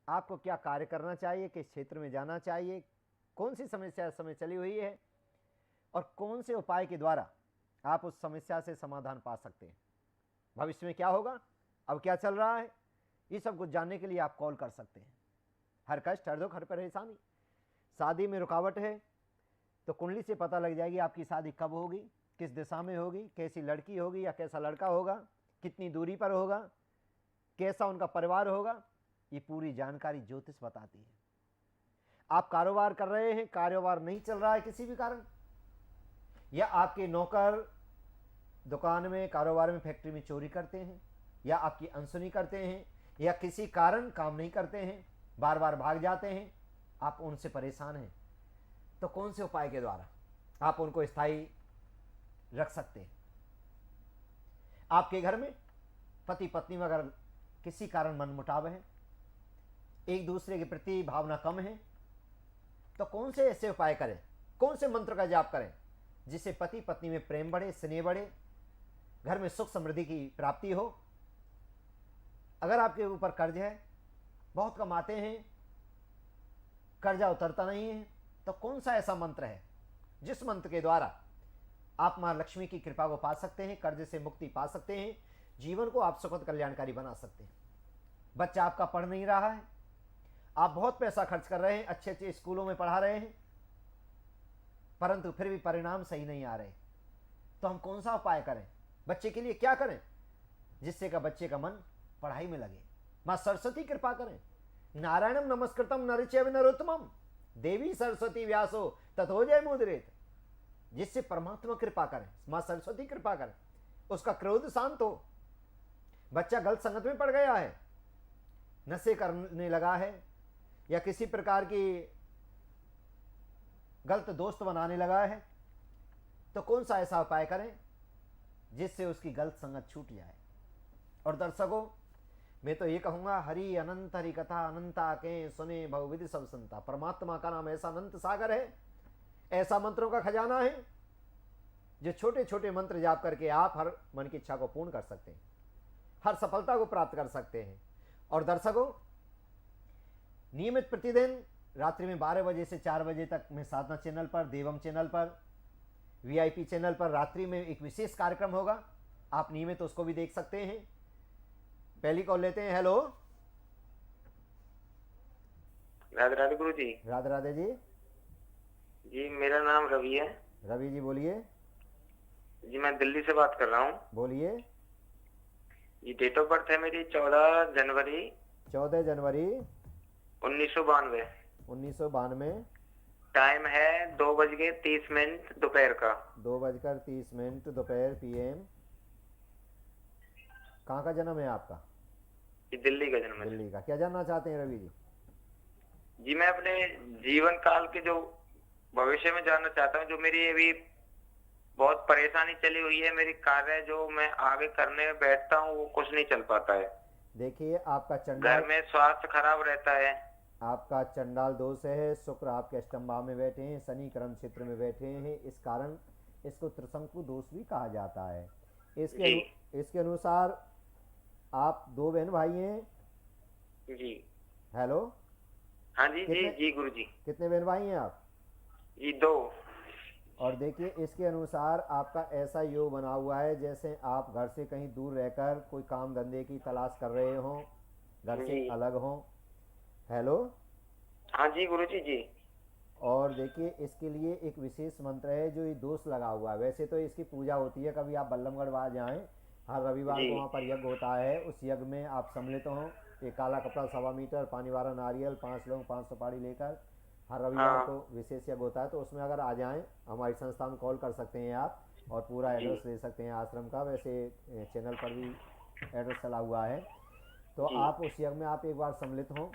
आपको क्या कार्य करना चाहिए, किस क्षेत्र में जाना चाहिए, कौन सी समस्या इस समय चली हुई है और कौन से उपाय के द्वारा आप उस समस्या से समाधान पा सकते हैं। भविष्य में क्या होगा, अब क्या चल रहा है, ये सब कुछ जानने के लिए आप कॉल कर सकते हैं। हर कष्ट, हर दुख, हर परेशानी, शादी में रुकावट है तो कुंडली से पता लग जाएगी आपकी शादी कब होगी, किस दिशा में होगी, कैसी लड़की होगी या कैसा लड़का होगा, कितनी दूरी पर होगा, कैसा उनका परिवार होगा, ये पूरी जानकारी ज्योतिष बताती है। आप कारोबार कर रहे हैं, कारोबार नहीं चल रहा है किसी भी कारण, या आपके नौकर दुकान में, कारोबार में, फैक्ट्री में चोरी करते हैं, या आपकी अनसुनी करते हैं, या किसी कारण काम नहीं करते हैं, बार बार भाग जाते हैं, आप उनसे परेशान हैं, तो कौन से उपाय के द्वारा आप उनको स्थायी रख सकते हैं। आपके घर में पति पत्नी में अगर किसी कारण मनमुटाव है, एक दूसरे के प्रति भावना कम है, तो कौन से ऐसे उपाय करें, कौन से मंत्र का जाप करें जिससे पति पत्नी में प्रेम बढ़े, स्नेह बढ़े, घर में सुख समृद्धि की प्राप्ति हो। अगर आपके ऊपर कर्ज है, बहुत कमाते हैं, कर्जा उतरता नहीं है, तो कौन सा ऐसा मंत्र है जिस मंत्र के द्वारा आप मां लक्ष्मी की कृपा को पा सकते हैं, कर्ज से मुक्ति पा सकते हैं, जीवन को आप सुखद कल्याणकारी बना सकते हैं। बच्चा आपका पढ़ नहीं रहा है, आप बहुत पैसा खर्च कर रहे हैं, अच्छे अच्छे स्कूलों में पढ़ा रहे हैं, परंतु फिर भी परिणाम सही नहीं आ रहे, तो हम कौन सा उपाय करें, बच्चे के लिए क्या करें जिससे का बच्चे का मन पढ़ाई में लगे। मां सरस्वती कृपा करें। नारायणम नमस्कृतम नर चैव नरोत्तमम देवी सरस्वती व्यासो ततो जय मुद्रेत, जिससे परमात्मा कृपा करें, मां सरस्वती कृपा करें, उसका क्रोध शांत हो। बच्चा गलत संगत में पड़ गया है, नशे करने लगा है, या किसी प्रकार की गलत दोस्त बनाने लगा है, तो कौन सा ऐसा उपाय करें जिससे उसकी गलत संगत छूट जाए। और दर्शकों, मैं तो ये कहूंगा, हरि अनंत हरि कथा अनंता के सुने बहुविधि सब संता। परमात्मा का नाम ऐसा अनंत सागर है, ऐसा मंत्रों का खजाना है, जो छोटे छोटे मंत्र जाप करके आप हर मन की इच्छा को पूर्ण कर सकते हैं, हर सफलता को प्राप्त कर सकते हैं। और दर्शकों, नियमित प्रतिदिन रात्रि में 12 बजे से 4 बजे तक मैं साधना चैनल पर, देवम चैनल पर, वीआईपी चैनल पर रात्रि में एक विशेष कार्यक्रम होगा, आप नियमित उसको भी देख सकते हैं। पहली कॉल लेते हैं। हेलो, राधे राधे गुरु जी। राधे राधे जी। जी मेरा नाम रवि है। रवि जी बोलिए। जी मैं दिल्ली से बात कर रहा हूँ। बोलिए। ये डेट ऑफ बर्थ है मेरी 14 जनवरी 1992। 1992। टाइम है 2:30 दोपहर का। 2:30 दोपहर PM। कहाँ का जन्म है आपका? ये दिल्ली का जन्म है। दिल्ली का। क्या जानना चाहते हैं रवि जी? जी मैं अपने जीवन काल के जो भविष्य में जानना चाहता हूँ, जो मेरी अभी बहुत परेशानी चली हुई है, मेरी कार्य जो मैं आगे करने बैठता हूँ वो कुछ नहीं चल पाता है। देखिए, आपका चंडाल, घर में स्वास्थ्य खराब रहता है। आपका चंडाल दोष है, शुक्र आपके अष्टम भाव में बैठे हैं, शनि कर्म क्षेत्र में बैठे हैं, इस कारण इसको त्रिशंकु दोष भी कहा जाता है। इसके अनुसार आप 2 बहन भाई हैं? जी। हेलो। हाँ जी। जी जी गुरु जी। कितने बहन भाई हैं आप? जी 2। और देखिए, इसके अनुसार आपका ऐसा योग बना हुआ है जैसे आप घर से कहीं दूर रहकर कोई काम धंधे की तलाश कर रहे हो, घर से अलग हो। हेलो। हाँ जी गुरु जी। जी। और देखिए, इसके लिए एक विशेष मंत्र है जो ये दोष लगा हुआ है। वैसे तो इसकी पूजा होती है, कभी आप बल्लमगढ़ वहाँ जाएं, हर रविवार को वहाँ पर यज्ञ होता है, उस यज्ञ में आप सम्मिलित हों। एक काला कपड़ा 1.25 मीटर, पानी वाला नारियल, 5 लोग 5 सुपारी लेकर हर रविवार को विशेष यज्ञ होता है, तो उसमें अगर आ जाएं, हमारी संस्था में कॉल कर सकते हैं आप और पूरा एड्रेस दे सकते हैं आश्रम का। वैसे चैनल पर भी एड्रेस चला हुआ है, तो आप उस यज्ञ में आप एक बार सम्मिलित हों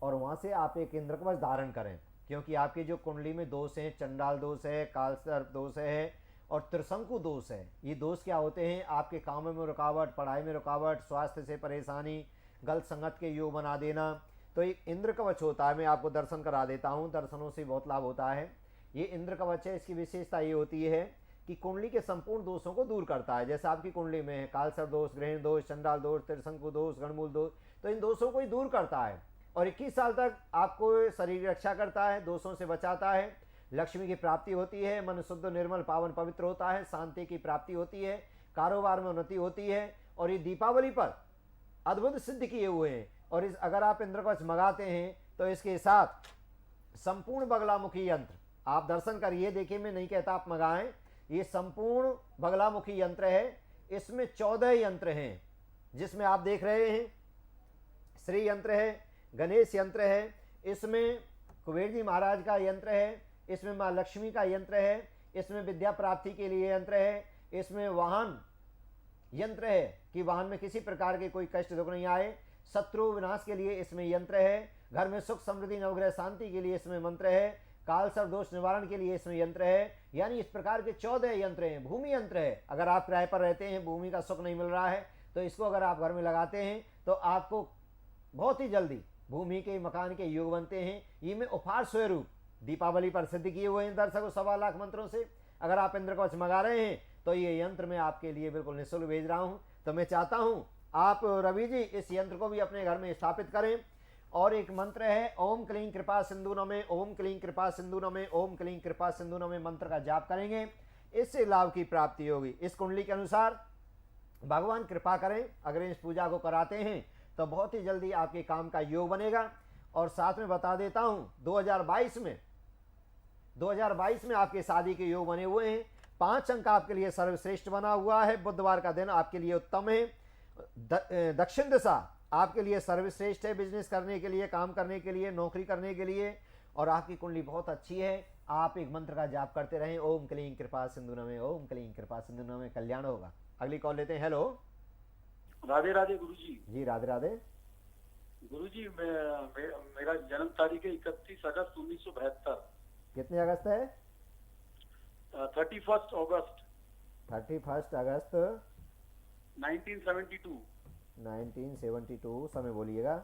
और वहाँ से आप एक इंद्र कवच धारण करें, क्योंकि आपकी जो कुंडली में दोष हैं, चंडाल दोष है, कालसर्प दोष है और त्रिशंकु दोष है। ये दोष क्या होते हैं? आपके काम में रुकावट, पढ़ाई में रुकावट, स्वास्थ्य से परेशानी, गलत संगत के योग बना देना। तो एक इंद्र कवच होता है, मैं आपको दर्शन करा देता हूँ, दर्शनों से बहुत लाभ होता है। ये इंद्र कवच है, इसकी विशेषता ये होती है कि कुंडली के संपूर्ण दोषों को दूर करता है। जैसे आपकी कुंडली में कालसर्प दोष, ग्रहण दोष, चंडाल दोष, त्रिशंकु दोष, गणमूल दोष, तो इन दोषों को ही दूर करता है। और 21 साल तक आपको शरीर की रक्षा करता है, दोषों से बचाता है, लक्ष्मी की प्राप्ति होती है, मन शुद्ध निर्मल पावन पवित्र होता है, शांति की प्राप्ति होती है, कारोबार में उन्नति होती है। और ये दीपावली पर अद्भुत सिद्ध किए हुए हैं। और इस अगर आप इंद्रकवच मंगाते हैं तो इसके साथ संपूर्ण बगलामुखी यंत्र आप दर्शन करिए, देखिए मैं नहीं कहता आप मंगाएं, ये संपूर्ण बगलामुखी यंत्र है। इसमें 14 यंत्र हैं, जिसमें आप देख रहे हैं श्री यंत्र है, गणेश यंत्र है, इसमें कुबेर जी महाराज का यंत्र है, इसमें माँ लक्ष्मी का यंत्र है, इसमें विद्या प्राप्ति के लिए यंत्र है, इसमें वाहन यंत्र है कि वाहन में किसी प्रकार के कोई कष्ट दुख नहीं आए, शत्रु विनाश के लिए इसमें यंत्र है, घर में सुख समृद्धि नवग्रह शांति के लिए इसमें मंत्र है, काल सर्प दोष निवारण के लिए इसमें यंत्र है। यानी इस प्रकार के 14 यंत्र हैं। भूमि यंत्र है, अगर आप किराए पर रहते हैं, भूमि का सुख नहीं मिल रहा है, तो इसको अगर आप घर में लगाते हैं तो आपको बहुत ही जल्दी भूमि के मकान के योग बनते हैं। ये मैं उपहार स्वरूप दीपावली पर सिद्ध किए हुए हैं दर्शकों 1.25 लाख मंत्रों से। अगर आप इंद्रकवच मंगा रहे हैं तो ये यंत्र मैं आपके लिए बिल्कुल निःशुल्क भेज रहा हूं। तो मैं चाहता हूं आप रवि जी इस यंत्र को भी अपने घर में स्थापित करें। और एक मंत्र है ओम क्लीं कृपा सिंधु नमे, ओम क्लीं कृपा सिंधु नमे, ओम क्लीं कृपा सिंधु नमे मंत्र का जाप करेंगे, इससे लाभ की प्राप्ति होगी। इस कुंडली के अनुसार भगवान कृपा करें, अगर इस पूजा को कराते हैं तो बहुत ही जल्दी आपके काम का योग बनेगा। और साथ में बता देता हूं 2022 में आपके शादी के योग बने हुए हैं। 5 अंक आपके लिए सर्वश्रेष्ठ बना हुआ है। बुधवार का दिन आपके लिए उत्तम है। दक्षिण दिशा आपके लिए सर्वश्रेष्ठ है, बिजनेस करने के लिए, काम करने के लिए, नौकरी करने के लिए। और आपकी कुंडली बहुत अच्छी है। आप एक मंत्र का जाप करते रहें, ओम क्लीं कृपा सिंधु नमे, ओम क्लीं कृपा सिंधु नमे, कल्याण होगा। अगली कॉल लेते हैं। हेलो, राधे राधे गुरुजी। जी राधे राधे। गुरुजी मेरा जन्म तारीख है 31 अगस्त 1972। कितने अगस्त है? 31 अगस्त 31 अगस्त 1972। 1972। समय बोलिएगा।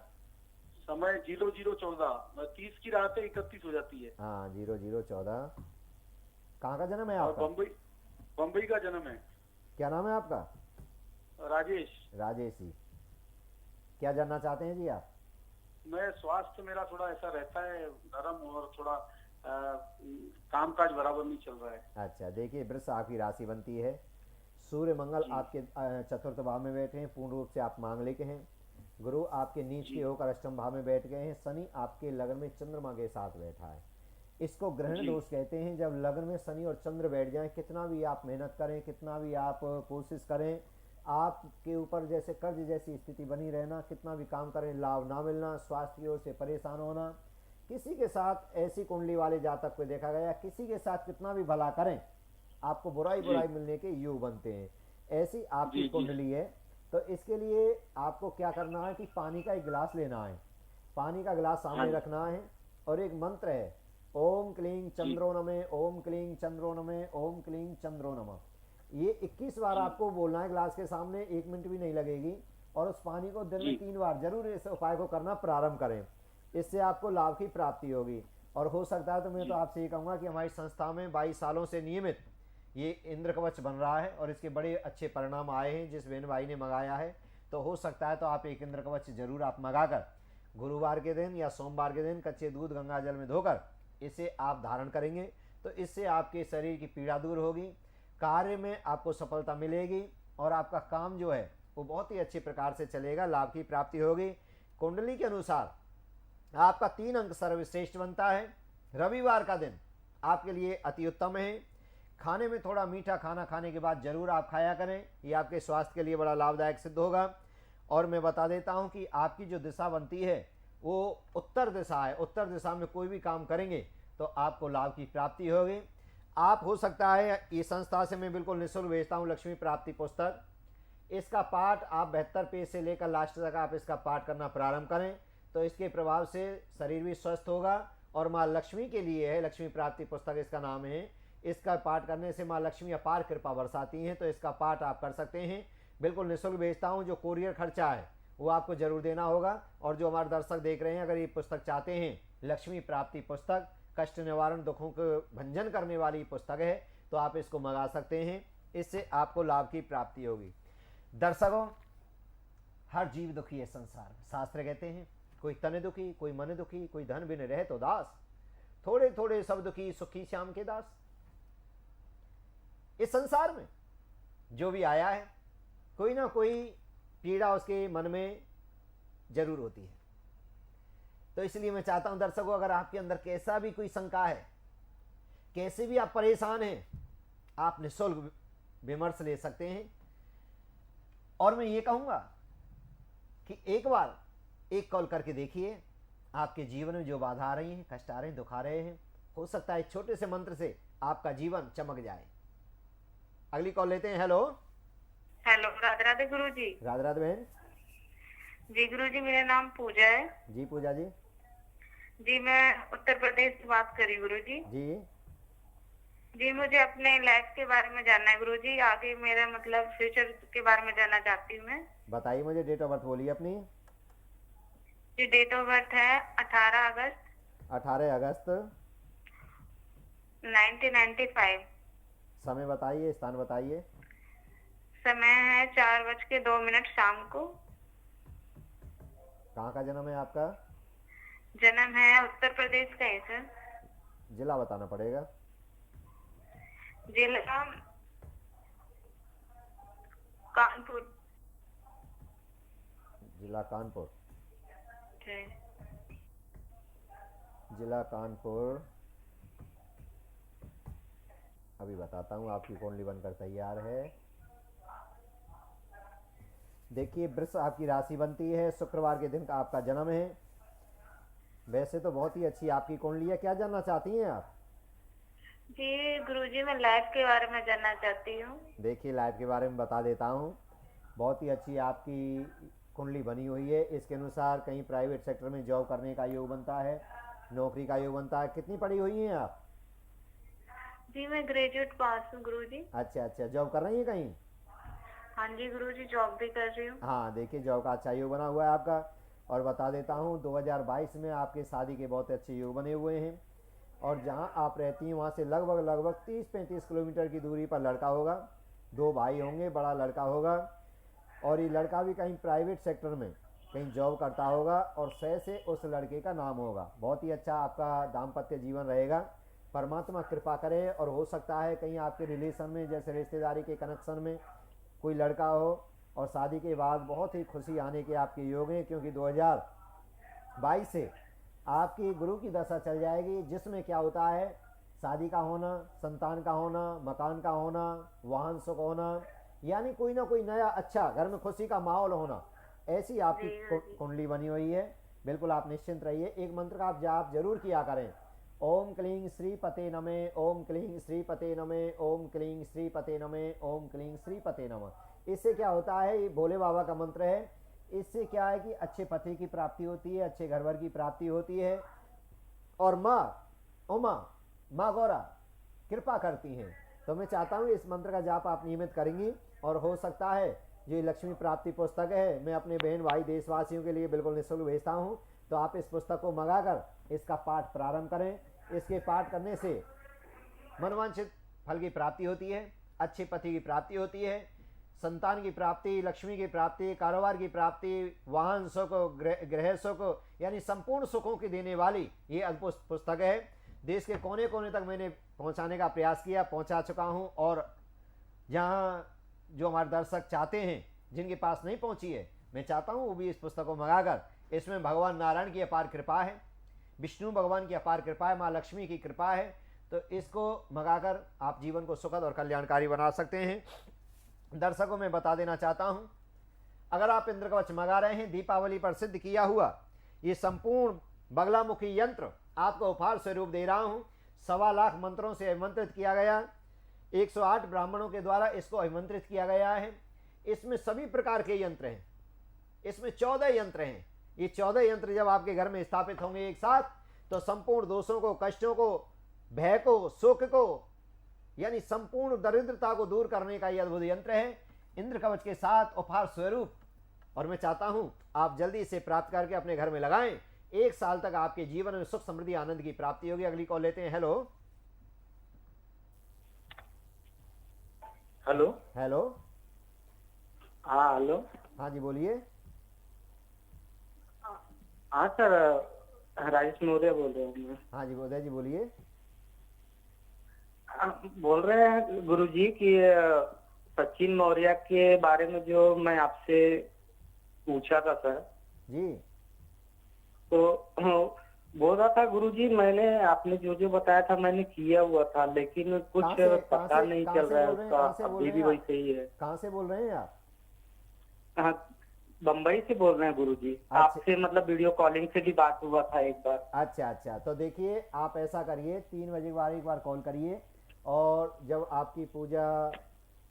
समय 0014। 30 की रात है, 31 हो जाती है। हाँ 0014। कहाँ का जन्म है और आपका? बम्बई का जन्म है। क्या नाम है आपका? राजेश। राजेश जी। क्या जानना चाहते हैं जी आप? मैं स्वास्थ्य मेरा थोड़ा ऐसा रहता है नरम, और थोड़ा काम काज बराबर नहीं चल रहा है। अच्छा देखिए, वृष आपकी राशि बनती है। सूर्य मंगल आपके चतुर्थ भाव में बैठे हैं, पूर्ण रूप से आप मांगलिक हैं। गुरु आपके नीच के होकर अष्टम भाव में बैठ गए हैं। शनि आपके लग्न में चंद्रमा के साथ बैठा है। इसको ग्रहण दोष कहते हैं। जब लग्न में शनि और चंद्र बैठ जाएं, कितना भी आप मेहनत करें, कितना भी आप कोशिश करें, आपके ऊपर जैसे कर्ज जैसी स्थिति बनी रहना, कितना भी काम करें लाभ ना मिलना, स्वास्थ्य की ओर से परेशान होना। किसी के साथ ऐसी कुंडली वाले जातक को देखा गया, किसी के साथ कितना भी भला करें आपको बुराई मिलने के योग बनते हैं। ऐसी आपकी कुंडली है। तो इसके लिए आपको क्या करना है कि पानी का एक गिलास लेना है, पानी का गिलास सामने रखना है, और एक मंत्र है ओम क्लीं चंद्रो नमः, ओम क्लीं चंद्रो नमः, ओम क्लीं चंद्रो नमः। ये 21 बार आपको बोलना है गिलास के सामने, 1 मिनट भी नहीं लगेगी। और उस पानी को दिन में 3 बार जरूर इस उपाय को करना प्रारंभ करें, इससे आपको लाभ की प्राप्ति होगी। और हो सकता है तो मैं तो आपसे ये कहूँगा कि हमारी संस्था में 22 सालों से नियमित ये इंद्र कवच बन रहा है और इसके बड़े अच्छे परिणाम आए हैं। जिस बहन भाई ने मंगाया है, तो हो सकता है तो आप एक इंद्र कवच जरूर आप मंगाकर गुरुवार के दिन या सोमवार के दिन कच्चे दूध गंगा जल में धोकर इसे आप धारण करेंगे, तो इससे आपके शरीर की पीड़ा दूर होगी, कार्य में आपको सफलता मिलेगी और आपका काम जो है वो बहुत ही अच्छे प्रकार से चलेगा, लाभ की प्राप्ति होगी। कुंडली के अनुसार आपका 3 अंक सर्वश्रेष्ठ बनता है। रविवार का दिन आपके लिए अति उत्तम है। खाने में थोड़ा मीठा खाना खाने के बाद जरूर आप खाया करें, ये आपके स्वास्थ्य के लिए बड़ा लाभदायक सिद्ध होगा। और मैं बता देता हूं कि आपकी जो दिशा बनती है वो उत्तर दिशा है। उत्तर दिशा में कोई भी काम करेंगे तो आपको लाभ की प्राप्ति होगी। आप हो सकता है, ये संस्था से मैं बिल्कुल निःशुल्क भेजता हूँ लक्ष्मी प्राप्ति पुस्तक, इसका पाठ आप 72 पेज से लेकर लास्ट तक आप इसका पाठ करना प्रारंभ करें, तो इसके प्रभाव से शरीर भी स्वस्थ होगा। और माँ लक्ष्मी के लिए है लक्ष्मी प्राप्ति पुस्तक, इसका नाम है। इसका पाठ करने से माँ लक्ष्मी अपार कृपा बरसाती हैं, तो इसका पाठ आप कर सकते हैं। बिल्कुल निःशुल्क भेजता हूँ। जो कोरियर खर्चा है वो आपको जरूर देना होगा। और जो हमारे दर्शक देख रहे हैं, अगर ये पुस्तक चाहते हैं, लक्ष्मी प्राप्ति पुस्तक कष्ट निवारण दुखों को भंजन करने वाली पुस्तक है, तो आप इसको मंगा सकते हैं। इससे आपको लाभ की प्राप्ति होगी। दर्शकों, हर जीव दुखी है संसार में। शास्त्र कहते हैं कोई तन दुखी, कोई मन दुखी, कोई धन बिन रहे तो दास, थोड़े थोड़े सब दुखी सुखी श्याम के दास। इस संसार में जो भी आया है कोई ना कोई पीड़ा उसके मन में जरूर होती है। तो इसलिए मैं चाहता हूं दर्शकों, अगर आपके अंदर कैसा भी कोई शंका है, कैसे भी आप परेशान हैं, आप निःशुल्क विमर्श ले सकते हैं। और मैं ये कहूंगा कि एक बार एक कॉल करके देखिए, आपके जीवन में जो बाधा आ रही हैं, कष्ट आ रहे हैं, दुख आ रहे हैं, हो सकता है छोटे से मंत्र से आपका जीवन चमक जाए। अगली कॉल लेते हैं। हेलो। हेलो, राधे राधे गुरु जी। राधे राधे बहन जी गुरु जी, मेरा नाम पूजा है। जी। पूजा जी। जी मैं उत्तर प्रदेश से बात करी गुरु जी। जी जी मुझे अपने लाइफ के बारे में जानना है गुरु जी, आगे मेरा मतलब फ्यूचर के बारे में जानना चाहती हूँ मैं। बताइए मुझे, डेट ऑफ बर्थ बोलिए अपनी। जी डेट ऑफ बर्थ है 18 अगस्त 18 अगस्त 1995। समय बताइए, स्थान बताइए। समय है 4:02 शाम को। कहाँ का जन्म है आपका? जन्म है उत्तर प्रदेश का है सर। जिला बताना पड़ेगा। जिला कानपुर। जिला कानपुर। जी। जिला कानपुर। अभी बताता हूँ, आपकी कुंडली बनकर तैयार है। देखिए, वृष आपकी राशि बनती है, शुक्रवार के दिन का आपका जन्म है। वैसे तो बहुत ही अच्छी आपकी कुंडली है। क्या जानना चाहती हैं आप? जी गुरुजी, मैं लाइफ के बारे में जानना चाहती हूँ। देखिए, लाइफ के बारे में बता देता हूँ। बहुत ही अच्छी आपकी कुंडली बनी हुई है। इसके अनुसार कहीं प्राइवेट सेक्टर में जॉब करने का योग बनता है, नौकरी का योग बनता है। कितनी पढ़ी हुई हैं आप? जी मैं ग्रेजुएट पास हूँ गुरुजी। अच्छा अच्छा, जॉब कर रही हैं कहीं? हाँ जी गुरुजी, जॉब भी कर रही हूँ। हाँ, देखिए जॉब का अच्छा योग बना हुआ है आपका। और बता देता हूँ, 2022 में आपके शादी के बहुत अच्छे योग बने हुए हैं। और जहाँ आप रहती हैं वहाँ से लगभग 30-35 किलोमीटर की दूरी पर लड़का होगा। 2 भाई होंगे, बड़ा लड़का होगा। और ये लड़का भी कहीं प्राइवेट सेक्टर में कहीं जॉब करता होगा और से उस लड़के का नाम होगा। बहुत ही अच्छा आपका दाम्पत्य जीवन रहेगा। परमात्मा कृपा करे। और हो सकता है कहीं आपके रिलेशन में, जैसे रिश्तेदारी के कनेक्शन में कोई लड़का हो और शादी के बाद बहुत ही खुशी आने के आपके योग हैं। क्योंकि 2022 से आपकी गुरु की दशा चल जाएगी, जिसमें क्या होता है, शादी का होना, संतान का होना, मकान का होना, वाहन सुख होना, यानी कोई ना कोई नया अच्छा घर में खुशी का माहौल होना। ऐसी आपकी कुंडली बनी हुई है। बिल्कुल आप निश्चिंत रहिए। एक मंत्र का आप जाप जरूर किया करें। ओम क्लीं श्री पते नमः, ओम क्लीं श्री पते नमः, ओम क्लीं श्री पते नमः, ओम क्लीं श्री पते नमः। इससे क्या होता है, ये भोले बाबा का मंत्र है। इससे क्या है कि अच्छे पति की प्राप्ति होती है, अच्छे घर भर की प्राप्ति होती है। और माँ उमा, माँ गौरा कृपा करती हैं। तो मैं चाहता हूँ इस मंत्र का जाप आप नियमित करेंगी। और हो सकता है जो लक्ष्मी प्राप्ति पुस्तक है, मैं अपने बहन भाई देशवासियों के लिए बिल्कुल निःशुल्क भेजता हूँ। तो आप इस पुस्तक को मंगाकर इसका पाठ प्रारंभ करें। इसके पाठ करने से मनवांछित फल की प्राप्ति होती है, अच्छे पति की प्राप्ति होती है, संतान की प्राप्ति, लक्ष्मी की प्राप्ति, कारोबार की प्राप्ति, वाहन सुख, गृह सुख, यानी संपूर्ण सुखों की देने वाली ये अद्भुत पुस्तक है। देश के कोने कोने तक मैंने पहुंचाने का प्रयास किया, पहुंचा चुका हूं। और जहां जो हमारे दर्शक चाहते हैं, जिनके पास नहीं पहुंची है, मैं चाहता हूं वो भी इस पुस्तक को मंगाकर, इसमें भगवान नारायण की अपार कृपा है, विष्णु भगवान की अपार कृपा है, माँ लक्ष्मी की कृपा है। तो इसको मंगाकर आप जीवन को सुखद और कल्याणकारी बना सकते हैं। दर्शकों में बता देना चाहता हूं, अगर आप इंद्र कवच मंगा रहे हैं, दीपावली पर सिद्ध किया हुआ ये संपूर्ण बगलामुखी यंत्र आपको उपहार स्वरूप दे रहा हूं। 1.25 लाख मंत्रों से अभिमंत्रित किया गया, 108 ब्राह्मणों के द्वारा इसको अभिमंत्रित किया गया है। इसमें सभी प्रकार के यंत्र हैं, इसमें 14 यंत्र हैं। ये 14 यंत्र जब आपके घर में स्थापित होंगे एक साथ, तो संपूर्ण दोषों को, कष्टों को, भय को, सुख को, यानी संपूर्ण दरिद्रता को दूर करने का यह अद्भुत यंत्र है, इंद्र कवच के साथ उपहार स्वरूप। और मैं चाहता हूं आप जल्दी इसे प्राप्त करके अपने घर में लगाएं। 1 साल तक आपके जीवन में सुख, समृद्धि, आनंद की प्राप्ति होगी। अगली कॉल लेते हैं। Hello hello. हेलो। हाँ हेलो। हाँ जी बोलिए। हाँ सर, राजेश मौर्य बोल रहा हूँ मैं। हाँ जी उदय जी बोलिए। बोल रहे हैं गुरुजी कि सचिन मौर्य के बारे में जो मैं आपसे पूछा था सर, जी तो बोल रहा था गुरुजी, मैंने आपने जो जो बताया था मैंने किया हुआ था, लेकिन कुछ पता नहीं चल रहा है उसका, कहाँ से बोल अभी रहे भी हैं वही आप? सही है। कहाँ से बोल रहे हैं आप? हाँ, बम्बई से बोल रहे हैं गुरुजी। अच्छा। आपसे मतलब वीडियो कॉलिंग से भी बात हुआ था एक बार। अच्छा अच्छा, तो देखिए आप ऐसा करिए, 3 बजे के बाद एक बार कॉल करिए, और जब आपकी पूजा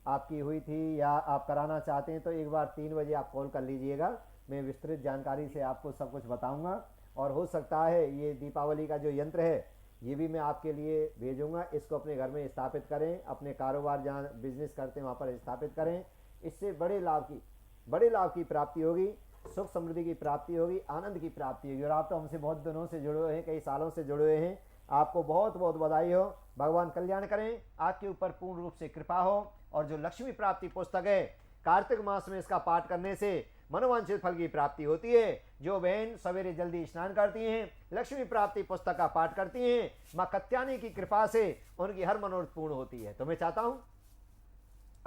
आपकी हुई थी या आप कराना चाहते हैं तो एक बार 3 बजे आप कॉल कर लीजिएगा। मैं विस्तृत जानकारी से आपको सब कुछ बताऊंगा, और हो सकता है ये दीपावली का जो यंत्र है ये भी मैं आपके लिए भेजूंगा। इसको अपने घर में स्थापित करें, अपने कारोबार जहाँ बिजनेस करते हैं वहाँ पर स्थापित करें। इससे बड़े लाभ की प्राप्ति होगी, सुख समृद्धि की प्राप्ति होगी, आनंद की प्राप्ति होगी। और आप तो हमसे बहुत दिनों से जुड़े हुए हैं, कई सालों से जुड़े हुए हैं। आपको बहुत बहुत बधाई हो, भगवान कल्याण करें, आपके ऊपर पूर्ण रूप से कृपा हो। और जो लक्ष्मी प्राप्ति पुस्तक है, कार्तिक मास में इसका पाठ करने से मनोवांछित फल की प्राप्ति होती है। जो बहन सवेरे जल्दी स्नान करती हैं, लक्ष्मी प्राप्ति पुस्तक का पाठ करती हैं, माँ कत्यानी की कृपा से उनकी हर मनोरथ पूर्ण होती है। तो मैं चाहता हूँ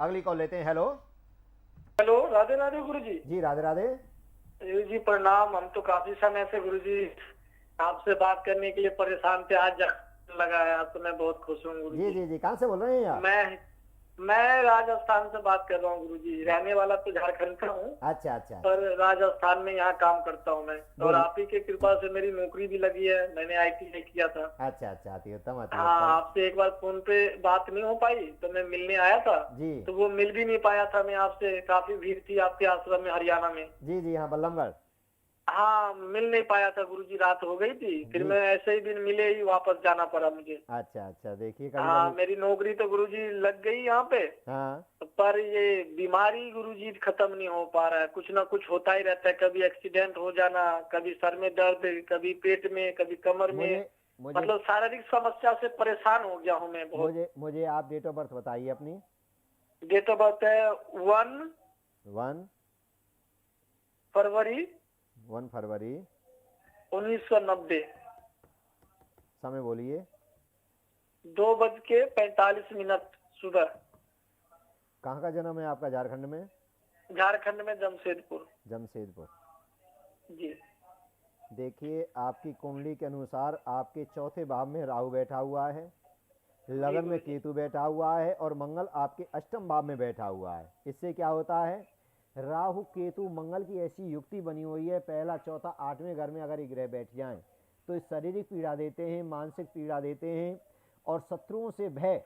अगली कॉल लेते हैं। हेलो। हेलो, राधे राधे गुरुजी। जी राधे राधे। जी प्रणाम। हम तो काफी समय से गुरुजी आपसे बात करने के लिए परेशान थे, आज लगा है, आज तो मैं बहुत खुश हूँ जी गुरुजी। जी जी, कहाँ से बोल रहे हैं आप? मैं राजस्थान से बात कर रहा हूँ गुरुजी। रहने वाला तो झारखंड का हूँ, अच्छा अच्छा पर राजस्थान में यहाँ काम करता हूँ मैं। और बोलिए। आप ही के कृपा से मेरी नौकरी भी लगी है, मैंने ITI किया था। अच्छा अच्छा, अति उत्तम अति हाँ, उत्तम। आपसे एक बार फोन पे बात नहीं हो पाई तो मैं मिलने आया था, जी तो वो मिल भी नहीं पाया था मैं आपसे। काफी भीड़ थी आपके आश्रम में हरियाणा में। जी जी, हाँ बल्लमगढ़। हाँ, मिल नहीं पाया था गुरुजी, रात हो गई थी, फिर जी। मैं ऐसे ही दिन मिले ही वापस जाना पड़ा मुझे। अच्छा अच्छा, देखिए कभी हाँ, कभी। मेरी नौकरी तो गुरुजी लग गई यहाँ पे, हाँ पर ये बीमारी गुरुजी खत्म नहीं हो पा रहा है। कुछ ना कुछ होता ही रहता है, कभी एक्सीडेंट हो जाना, कभी सर में दर्द, कभी पेट में, कभी कमर में। मुझे मतलब शारीरिक समस्या से परेशान हो गया हूँ मैं बहुत। मुझे आप डेट ऑफ बर्थ बताइए अपनी। डेट ऑफ बर्थ है 1 फरवरी 1990। समय बोलिए। 2:45 सुबह। कहाँ का जन्म है आपका? झारखंड में? झारखंड में जमशेदपुर। जमशेदपुर। जी। देखिए आपकी कुंडली के अनुसार आपके चौथे भाव में राहु बैठा हुआ है, लगन में केतु बैठा हुआ है, और मंगल आपके अष्टम भाव में बैठा हुआ है। इससे क्या होता है, राहु केतु मंगल की ऐसी युक्ति बनी हुई है, पहला चौथा आठवें घर में अगर ये ग्रह बैठ जाएं तो शारीरिक पीड़ा देते हैं, मानसिक पीड़ा देते हैं, और शत्रुओं से भय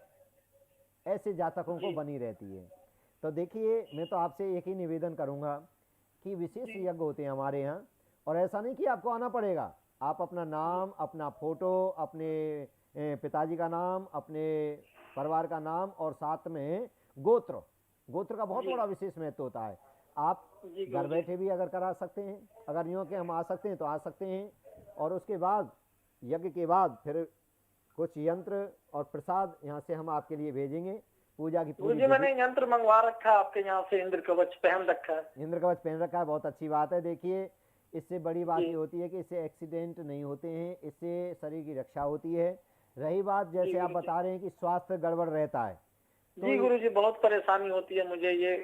ऐसे जातकों को बनी रहती है। तो देखिए मैं तो आपसे एक ही निवेदन करूंगा कि विशेष यज्ञ होते हैं हमारे यहाँ, और ऐसा नहीं कि आपको आना पड़ेगा। आप अपना नाम, अपना फोटो, अपने पिताजी का नाम, अपने परिवार का नाम, और साथ में गोत्र का बहुत बड़ा विशेष महत्व होता है। आप घर बैठे भी अगर करा सकते हैं, अगर यूँ के हम आ सकते हैं तो आ सकते हैं। और उसके बाद यज्ञ के बाद फिर कुछ यंत्र और प्रसाद यहाँ से हम आपके लिए भेजेंगे। पूजा की पूरी गुरुजी मैंने यंत्र मंगवा रखा है आपके यहाँ से, इंद्र कवच पहन रखा है। इंद्र कवच पहन रखा है, बहुत अच्छी बात है। देखिए इससे बड़ी बात ये होती है कि इससे एक्सीडेंट नहीं होते हैं, इससे शरीर की रक्षा होती है। रही बात जैसे आप बता रहे हैं कि स्वास्थ्य गड़बड़ रहता है, जी गुरुजी बहुत परेशानी होती है मुझे ये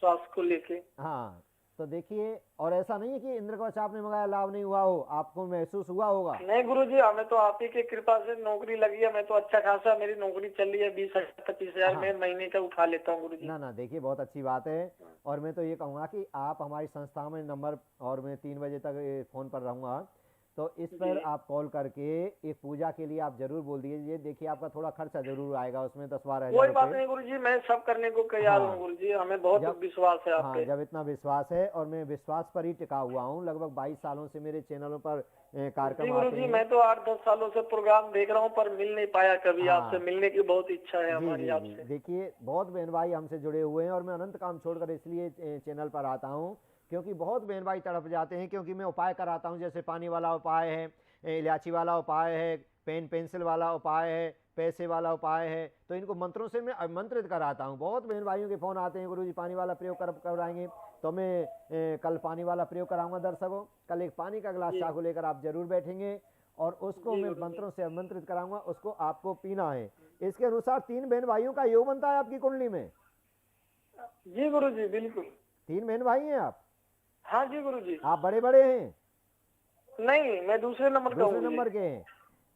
स्वास्थ्य को लेके। हाँ तो देखिए, और ऐसा नहीं है कि इंद्र कवच आपने मंगाया लाभ नहीं हुआ हो, आपको महसूस हुआ होगा। नहीं गुरुजी, हमें तो आप ही की कृपा से नौकरी लगी है। मैं तो अच्छा खासा मेरी नौकरी चल रही है, 20,000-25,000 में महीने का उठा लेता हूँ गुरुजी। ना देखिए बहुत अच्छी बात है। और मैं तो ये कहूँगा कि आप हमारी संस्था में नंबर, और मैं 3 बजे तक फ़ोन पर रहूँगा, तो इस पर आप कॉल करके एक पूजा के लिए आप जरूर बोल दीजिए। देखिए आपका थोड़ा खर्चा जरूर आएगा उसमें, 10-12 हज़ार। कोई बात नहीं गुरुजी, मैं सब करने को तैयार हूँ गुरुजी, हमें बहुत विश्वास है आप पे। जब इतना विश्वास है, और मैं विश्वास पर ही टिका हुआ हूँ, लगभग 22 सालों से मेरे चैनलों पर कार्यक्रम आते हैं। मैं तो 8-10 सालों से प्रोग्राम देख रहा हूँ, पर मिल नहीं पाया कभी। आपसे मिलने की बहुत इच्छा है हमारी आपसे। देखिए बहुत बहन भाई हमसे जुड़े हुए हैं, और मैं अनंत काम छोड़कर इसलिए चैनल पर आता हूँ क्योंकि बहुत बहन भाई तड़प जाते हैं। क्योंकि मैं उपाय कराता हूँ, जैसे पानी वाला उपाय है, इलायची वाला उपाय है, पेन पेंसिल वाला उपाय है, पैसे वाला उपाय है, तो इनको मंत्रों से मैं मंत्रित कराता हूँ। बहुत बहन भाइयों के फ़ोन आते हैं, गुरुजी पानी वाला प्रयोग कराएंगे, तो मैं कल पानी वाला प्रयोग कराऊंगा दर्शकों। कल एक पानी का गिलास चाकू लेकर आप जरूर बैठेंगे और उसको मैं मंत्रों से आमंत्रित कराऊंगा, उसको आपको पीना है। इसके अनुसार 3 बहन भाइयों का योग बनता है आपकी कुंडली में। जी गुरुजी बिल्कुल। 3 बहन भाई हैं आप? हाँ जी गुरुजी। आप बड़े बड़े हैं? नहीं, मैं दूसरे नंबर का हूँ। दूसरे नंबर के हैं।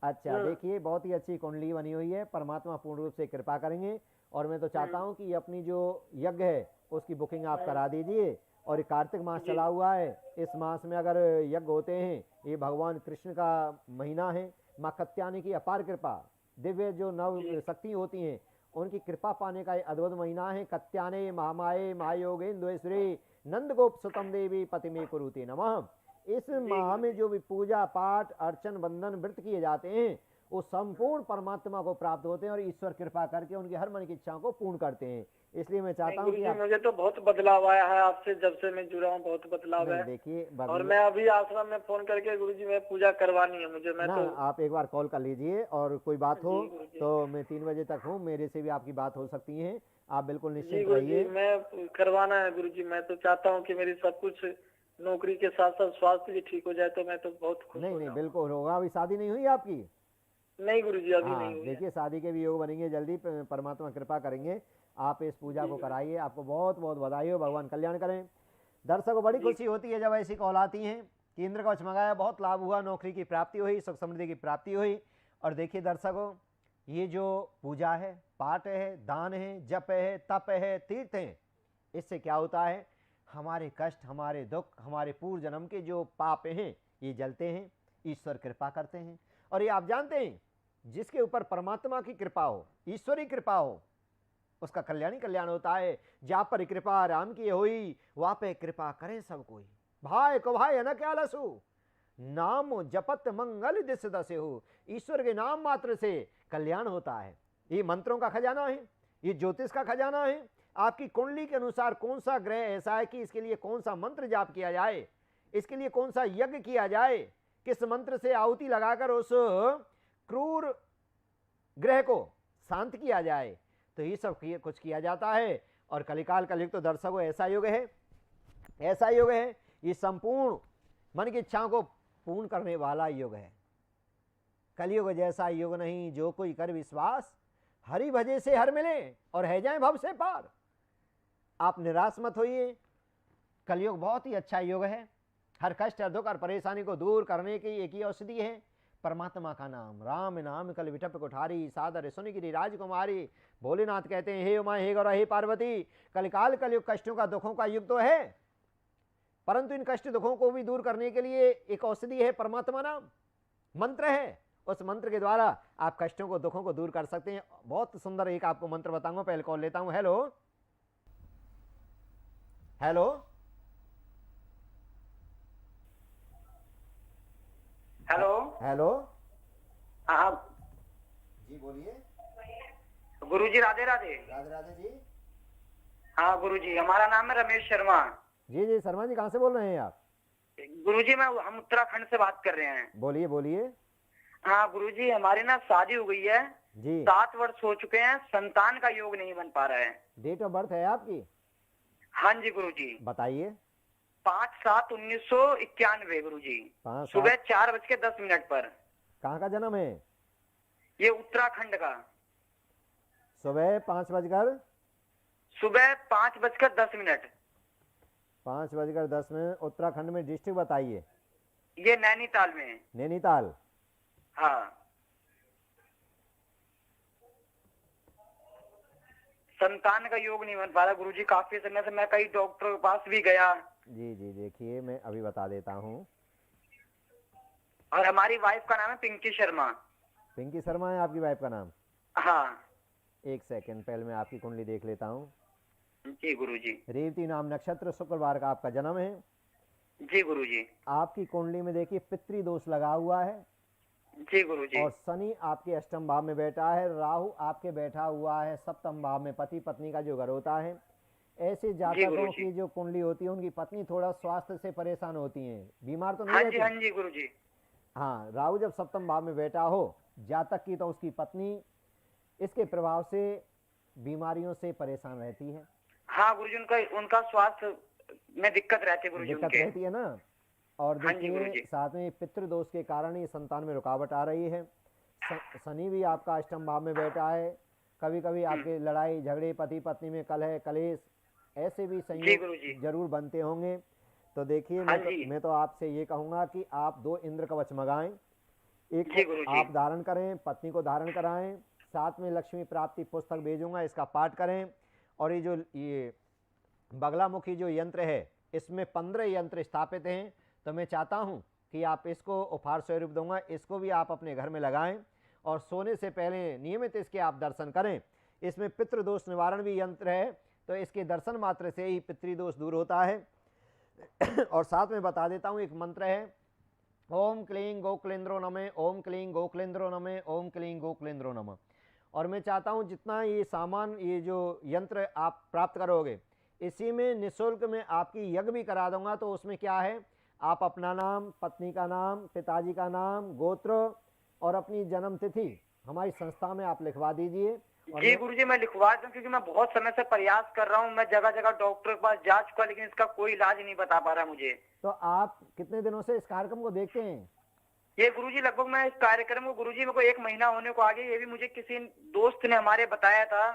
अच्छा, देखिए बहुत ही अच्छी कुंडली बनी हुई है। परमात्मा पूर्ण रूप से कृपा करेंगे और मैं तो चाहता हूँ कि अपनी जो यज्ञ है उसकी बुकिंग आप करा दीजिए। और ये कार्तिक मास चला हुआ है, इस मास में अगर यज्ञ होते हैं, ये भगवान कृष्ण का महीना है। माँ कात्यायनी की अपार कृपा, दिव्य जो नव शक्ति होती हैं उनकी कृपा पाने का ये अद्भुत महीना है। कात्यायने महामाये महायोगेन्द्वेश्वरी नंद गोप सुतम देवी पति में कुरुते नमः। इस माह में जो भी पूजा पाठ अर्चन बंधन व्रत किए जाते हैं वो संपूर्ण परमात्मा को प्राप्त होते हैं और ईश्वर कृपा करके उनकी हर मन की इच्छाओं को पूर्ण करते हैं। इसलिए मैं चाहता हूँ कि मुझे तो बहुत बदलाव आया है आपसे, जब से मैं जुड़ा हूँ बहुत बदलाव है। देखिए और मैं अभी आश्रम में फोन करके गुरुजी मैं पूजा करवानी है मुझे। मैं तो आप एक बार कॉल कर लीजिए और कोई बात हो तो मैं 3 बजे तक हूँ, मेरे से भी आपकी बात हो सकती है। आप बिल्कुल निश्चिंत रहिए। मैं करवाना है गुरुजी। मैं तो चाहता हूँ कि मेरी सब कुछ नौकरी के साथ साथ स्वास्थ्य भी ठीक हो जाए तो मैं तो बहुत खुश। नहीं बिल्कुल होगा। अभी शादी नहीं हुई आपकी? नहीं गुरुजी अभी नहीं हुई। देखिए शादी के भी योग बनेंगे जल्दी, परमात्मा कृपा करेंगे। आप इस पूजा को कराइए। आपको बहुत बहुत बधाई हो, भगवान कल्याण करें। दर्शकों बड़ी खुशी होती है जब ऐसी कॉल आती हैं कि इंद्र कवच मंगाया, बहुत लाभ हुआ, नौकरी की प्राप्ति हुई, सुख समृद्धि की प्राप्ति हुई। और देखिए दर्शकों, ये जो पूजा है, पाठ है, दान है, जप है, तप है, तीर्थ है, इससे क्या होता है, हमारे कष्ट, हमारे दुख, हमारे पूर्व जन्म के जो पाप हैं ये जलते हैं, ईश्वर कृपा करते हैं। और ये आप जानते हैं जिसके ऊपर परमात्मा की कृपा हो, ईश्वरी कृपा हो, उसका कल्याणी कल्याण होता है। जा पर कृपा राम की होई, वहाँ पे कृपा करे सब कोई। भाई को भाई न क्या लसु, नाम जपत मंगल दिस दसे हो। ईश्वर के नाम मात्र से कल्याण होता है। ये मंत्रों का खजाना है, ये ज्योतिष का खजाना है। आपकी कुंडली के अनुसार कौन सा ग्रह ऐसा है कि इसके लिए कौन सा मंत्र जाप किया जाए, इसके लिए कौन सा यज्ञ किया जाए, किस मंत्र से आहुति लगाकर उस क्रूर ग्रह को शांत किया जाए, तो ये सब कुछ किया जाता है। और कलिकाल कलयुग तो दर्शकों ऐसा युग है, ऐसा युग है, ये संपूर्ण मन की इच्छाओं को पूर्ण करने वाला युग है। कलयुग जैसा युग नहीं, जो कोई कर विश्वास, हरि भजे से हर मिले और है जाए भव से पार। आप निराश मत होइए, कलयुग बहुत ही अच्छा युग है। हर कष्ट, हर दुख, हर परेशानी को दूर करने की एक ही औषधि है, परमात्मा का नाम। राम नाम कल विटप कुठारी, सादर सुनि गिरि राजकुमारी। भोलेनाथ कहते हैं, हे उमा, हे गौरा, हे पार्वती, कलिकाल कलयुग कष्टों का, दुखों का युग तो है, परंतु इन कष्ट दुखों को भी दूर करने के लिए एक औषधि है, परमात्मा नाम, मंत्र है। उस मंत्र के द्वारा आप कष्टों को, दुखों को दूर कर सकते हैं। बहुत सुंदर एक आपको मंत्र बताऊंगा। पहले कॉल लेता हूं। हेलो हेलो हेलो हेलो हाँ जी बोलिए। गुरुजी, राधे राधे। राधे राधे जी। हाँ गुरुजी, हमारा नाम है रमेश शर्मा। जी जी शर्मा जी, कहाँ से बोल रहे हैं आप? गुरुजी हम उत्तराखंड से बात कर रहे हैं। बोलिए बोलिए। हाँ गुरुजी, हमारी ना शादी हो गई है जी। 7 वर्ष हो चुके हैं, संतान का योग नहीं बन पा रहा है। डेट ऑफ बर्थ है आपकी? हाँ जी गुरुजी। बताइए। 5/7/1991 गुरुजी, 5/7 सुबह 4:10 पर। कहाँ का जन्म है? ये उत्तराखंड का। सुबह 5:10 5:10 उत्तराखंड में। डिस्ट्रिक्ट बताइए। ये नैनीताल में है। नैनीताल। हाँ। संतान का योग नहीं बन पा रहा गुरुजी, काफी समय से मैं कई डॉक्टर के पास भी गया। जी जी, देखिए मैं अभी बता देता हूँ। और हमारी वाइफ का नाम है पिंकी शर्मा। पिंकी शर्मा है आपकी वाइफ का नाम? हाँ। एक सेकंड, पहले मैं आपकी कुंडली देख लेता हूँ। जी गुरुजी। रेवती नाम नक्षत्र, शुक्रवार का आपका जन्म है। जी गुरुजी। आपकी कुंडली में देखिए पितृ दोष लगा हुआ है। जी गुरुजी। और शनि आपके अष्टम भाव में बैठा है, राहु आपके बैठा हुआ है सप्तम भाव में। पति पत्नी का जो घर होता है, ऐसे जातकों की जो कुंडली होती है उनकी पत्नी थोड़ा स्वास्थ्य से परेशान होती हैं, बीमार तो नहीं रहती? हाँ जी गुरुजी। हाँ, राहु जब सप्तम भाव में बैठा हो जातक की, तो उसकी पत्नी इसके प्रभाव से बीमारियों से परेशान रहती है। हाँ गुरुजी, उनका स्वास्थ्य में दिक्कत रहती है गुरुजी दिक्कत उनके। रहती है ना। और हाँ जी देखिए गुरुजी। साथ में पितृदोष के कारण ये संतान में रुकावट आ रही है। शनि भी आपका अष्टम भाव में बैठा है। कभी कभी आपके लड़ाई झगड़े, पति पत्नी में कलह कलेश, ऐसे भी संयोग जरूर बनते होंगे। तो देखिए मैं तो आपसे ये कहूँगा कि आप 2 इंद्र कवच मंगाएं। एक को आप धारण करें, पत्नी को धारण कराएं, साथ में लक्ष्मी प्राप्ति पुस्तक भेजूंगा, इसका पाठ करें। और ये बगलामुखी जो यंत्र है, इसमें 15 यंत्र स्थापित हैं। तो मैं चाहता हूं कि आप इसको उपहार स्वरूप दूंगा, इसको भी आप अपने घर में लगाएं और सोने से पहले नियमित इसके आप दर्शन करें। इसमें पितृदोष निवारण भी यंत्र है, तो इसके दर्शन मात्र से ही पितृदोष दूर होता है। और साथ में बता देता हूं, एक मंत्र है, ओम क्लीं गोकुलेंद्रो नमः, ओम क्लीं गोकुलेंद्रो नमः, ओम क्लीं गोकुलेंद्रो नमः। और मैं चाहता हूं जितना ये सामान, ये जो यंत्र आप प्राप्त करोगे, इसी में निःशुल्क में आपकी यज्ञ भी करा दूंगा। तो उसमें क्या है, आप अपना नाम, पत्नी का नाम, पिताजी का नाम, गोत्र और अपनी जन्म तिथि हमारी संस्था में आप लिखवा दीजिए। जी गुरुजी, मैं लिखवा दूं, क्योंकि मैं बहुत समय से प्रयास कर रहा हूं। मैं जगह जगह डॉक्टर के पास जा चुका, लेकिन इसका कोई इलाज नहीं बता पा रहा मुझे। तो आप कितने दिनों से इस कार्यक्रम को देखते हैं? ये गुरुजी लगभग मैं इस कार्यक्रम को, गुरुजी मेरे को 1 महीना होने को आ गया। ये भी मुझे किसी दोस्त ने हमारे बताया था,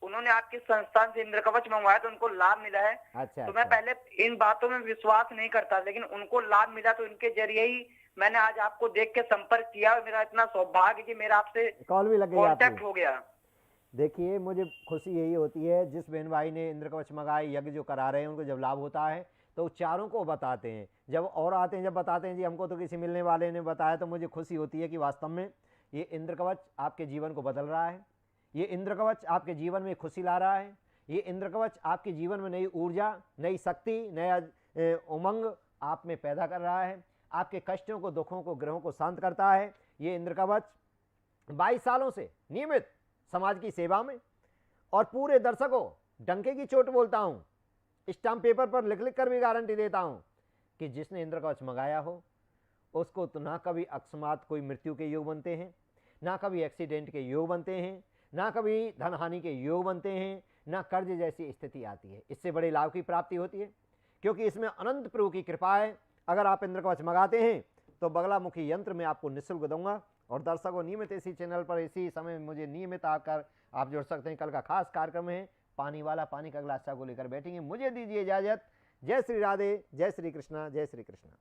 उन्होंने आपके संस्थान से इंद्र कवच मंगवाया तो उनको लाभ मिला है। अच्छा, तो मैं पहले इन बातों में विश्वास नहीं करता, लेकिन उनको लाभ मिला तो इनके जरिए ही मैंने आज आपको देख के संपर्क किया। और मेरा इतना सौभाग्य कि मेरा आपसे कॉल भी लग गई, कांटेक्ट हो गया। देखिए मुझे खुशी यही होती है, जिस बहन भाई ने इंद्र कवच मंगाए, यज्ञ जो करा रहे हैं, उनको जब लाभ होता है तो चारों को बताते हैं। जब और आते हैं, जब बताते हैं जी हमको तो किसी मिलने वाले ने बताया, तो मुझे खुशी होती है कि वास्तव में ये इंद्र कवच आपके जीवन को बदल रहा है। ये इंद्र कवच आपके जीवन में खुशी ला रहा है। ये इंद्र कवच आपके जीवन में नई ऊर्जा, नई शक्ति, नया उमंग आप में पैदा कर रहा है। आपके कष्टों को, दुखों को, ग्रहों को शांत करता है। ये इंद्र कवच 22 सालों से नियमित समाज की सेवा में, और पूरे दर्शकों डंके की चोट बोलता हूँ, स्टाम्प पेपर पर लिख लिख कर भी गारंटी देता हूँ कि जिसने इंद्र कवच मंगाया हो उसको तो ना कभी अकस्मात कोई मृत्यु के योग बनते हैं, ना कभी एक्सीडेंट के योग बनते हैं, ना कभी धन हानि के योग बनते हैं, ना कर्ज जैसी स्थिति आती है। इससे बड़े लाभ की प्राप्ति होती है, क्योंकि इसमें अनंत प्रभु की कृपा है। अगर आप इंद्र कवच मंगाते हैं तो बगलामुखी यंत्र में आपको निःशुल्क दूंगा। और दर्शकों नियमित इसी चैनल पर इसी समय मुझे नियमित आकर आप जुड़ सकते हैं। कल का खास कार्यक्रम है, पानी वाला पानी का गिलास को लेकर बैठेंगे। मुझे दीजिए इजाजत। जय श्री राधे, जय श्री कृष्णा, जय श्री कृष्णा।